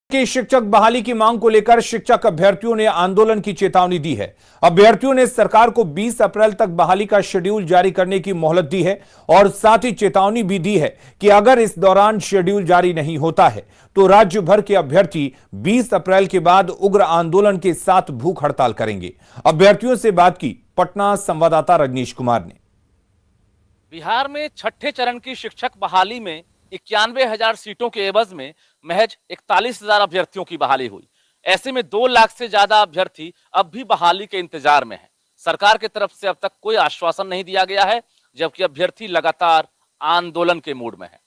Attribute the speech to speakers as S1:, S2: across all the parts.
S1: कि शिक्षक बहाली की मांग को लेकर शिक्षक अभ्यर्थियों ने आंदोलन की चेतावनी दी है। अभ्यर्थियों ने सरकार को 20 अप्रैल तक बहाली का शेड्यूल जारी करने की मोहलत दी है और साथ ही चेतावनी भी दी है कि अगर इस दौरान शेड्यूल जारी नहीं होता है तो राज्य भर के अभ्यर्थी 20 अप्रैल के बाद उग्र आंदोलन के साथ भूख हड़ताल करेंगे। अभ्यर्थियों से बात की पटना संवाददाता रजनीश कुमार ने।
S2: बिहार में छठे चरण की शिक्षक बहाली में 91,000 सीटों के एवज में महज 41,000 अभ्यर्थियों की बहाली हुई। ऐसे में 2 लाख से ज्यादा अभ्यर्थी अब भी बहाली के इंतजार में हैं। सरकार की तरफ से अब तक कोई आश्वासन नहीं दिया गया है, जबकि अभ्यर्थी लगातार आंदोलन के मूड में है।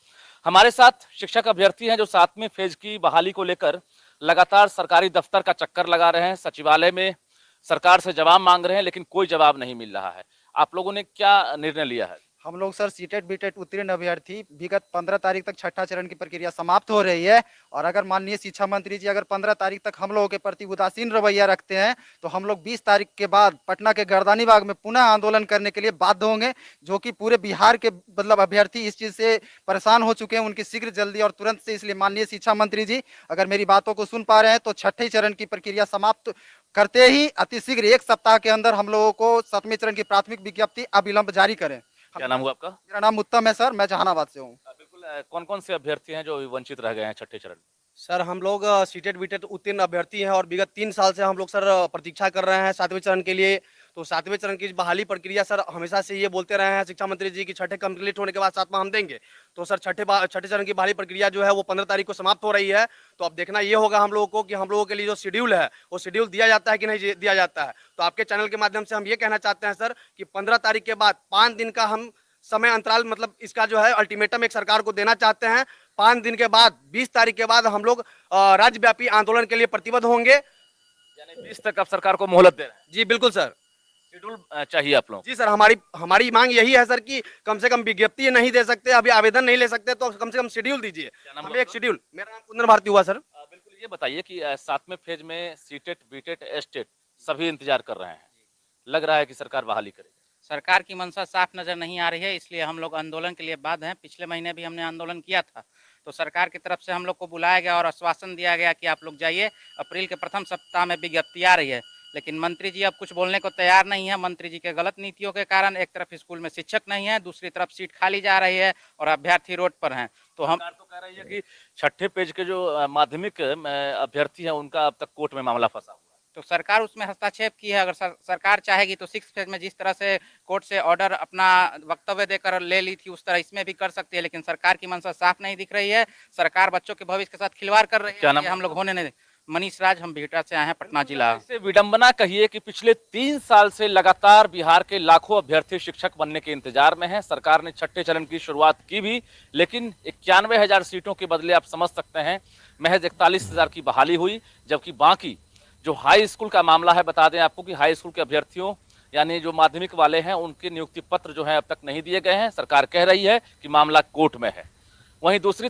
S2: हमारे साथ शिक्षक अभ्यर्थी हैं जो 7वें फेज की बहाली को लेकर लगातार सरकारी दफ्तर का चक्कर लगा रहे हैं, सचिवालय में सरकार से जवाब मांग रहे हैं, लेकिन कोई जवाब नहीं मिल रहा है। आप लोगों ने क्या निर्णय लिया है?
S3: हम लोग सर सीटेट बीटेट उत्तीर्ण अभ्यर्थी विगत 15 तारीख तक छठा चरण की प्रक्रिया समाप्त हो रही है और अगर माननीय शिक्षा मंत्री जी अगर 15 तारीख तक हम लोगों के प्रति उदासीन रवैया रखते हैं तो हम लोग 20 तारीख के बाद पटना के गर्दानी बाग में पुनः आंदोलन करने के लिए बाध्य होंगे, जो कि पूरे बिहार के मतलब अभ्यर्थी इस चीज से परेशान हो चुके हैं। उनकी शीघ्र जल्दी और तुरंत से, इसलिए माननीय शिक्षा मंत्री जी अगर मेरी बातों को सुन पा रहे हैं तो छठे चरण की प्रक्रिया समाप्त करते ही अतिशीघ्र 1 सप्ताह के अंदर हम लोगों को 7वें चरण की प्राथमिक विज्ञप्ति अविलंब जारी करें।
S2: क्या नाम हुआ आपका?
S3: मेरा नाम उत्तम है सर, मैं जहानाबाद से हूँ।
S2: बिल्कुल। कौन कौन से अभ्यर्थी हैं जो वंचित रह गए हैं छठे चरण?
S4: सर हम लोग सीटेट बीटेट उत्तीर्ण अभ्यर्थी हैं और विगत 3 साल से हम लोग सर प्रतीक्षा कर रहे हैं 7वें चरण के लिए। तो 7वें चरण की बहाली प्रक्रिया सर हमेशा से ये बोलते रहे हैं शिक्षा मंत्री जी की छठे कंप्लीट होने के बाद 7वां हम देंगे। तो सर छठे चरण की बहाली प्रक्रिया जो है वो 15 तारीख को समाप्त हो रही है। तो अब देखना ये होगा हम लोगों को कि हम लोगों के लिए जो शेड्यूल है वो शेड्यूल दिया जाता है कि नहीं दिया जाता है। तो आपके चैनल के माध्यम से हम ये कहना चाहते हैं सर कि 15 तारीख के बाद 5 दिन का हम समय अंतराल मतलब इसका जो है अल्टीमेटम एक सरकार को देना चाहते हैं। 5 दिन के बाद 20 तारीख के बाद हम लोग राज्यव्यापी आंदोलन के लिए प्रतिबद्ध होंगे।
S2: यानी 20 तक अब सरकार को मोहलत दे रहे हैं?
S4: जी बिल्कुल सर।
S2: शेड्यूल चाहिए आप लोग?
S4: जी सर, हमारी मांग यही है सर कि कम से कम विज्ञप्ति नहीं दे सकते, अभी आवेदन नहीं ले सकते तो कम से कम शेड्यूल दीजिए हमें एक शेड्यूल। मेरा नाम कुंदन भारती हुआ सर।
S2: बिल्कुल। ये बताइए कि 7वें फेज में सीटेट बीटेट एस्टेट सभी इंतजार कर रहे हैं, लग रहा है कि सरकार बहाली करेगी।
S5: सरकार की मंशा साफ नजर नहीं आ रही है, इसलिए हम लोग आंदोलन के लिए बाध्य हैं। पिछले महीने भी हमने आंदोलन किया था तो सरकार की तरफ से हम लोग को बुलाया गया और आश्वासन दिया गया कि आप लोग जाइए, अप्रैल के प्रथम सप्ताह में विज्ञप्ति आ रही है। लेकिन मंत्री जी अब कुछ बोलने को तैयार नहीं है। मंत्री जी के गलत नीतियों के कारण एक तरफ स्कूल में शिक्षक नहीं है, दूसरी तरफ सीट खाली जा रही है और अभ्यर्थी रोड पर हैं। तो हम
S2: सरकार तो कह रही है कि छठे पेज के जो माध्यमिक अभ्यर्थी हैं उनका अब तक कोर्ट में मामला फंसा हुआ है।
S5: तो सरकार उसमें हस्तक्षेप की है। अगर सरकार चाहेगी तो 6 फेज में जिस तरह से कोर्ट से ऑर्डर अपना वक्तव्य देकर ले ली थी उस तरह इसमें भी कर सकती है, लेकिन सरकार की मंशा साफ नहीं दिख रही है। सरकार बच्चों के भविष्य के साथ खिलवाड़ कर रही है।
S2: क्या नाम?
S5: हम लोग होने नहीं। मनीष राज, हम बिहटा से आए हैं, पटना जिला।
S2: इससे विडंबना कहिए कि पिछले 3 साल से लगातार बिहार के लाखों अभ्यर्थी शिक्षक बनने के इंतजार में हैं। सरकार ने छठे चरण की शुरुआत की भी, लेकिन 91,000 सीटों के बदले आप समझ सकते हैं महज 41,000 की बहाली हुई। जबकि बाकी जो हाई स्कूल का मामला है, बता दें आपको कि हाई स्कूल के अभ्यर्थियों यानी जो माध्यमिक वाले हैं उनके नियुक्ति पत्र जो है अब तक नहीं दिए गए हैं। सरकार कह रही है कि मामला कोर्ट में है। वहीं दूसरी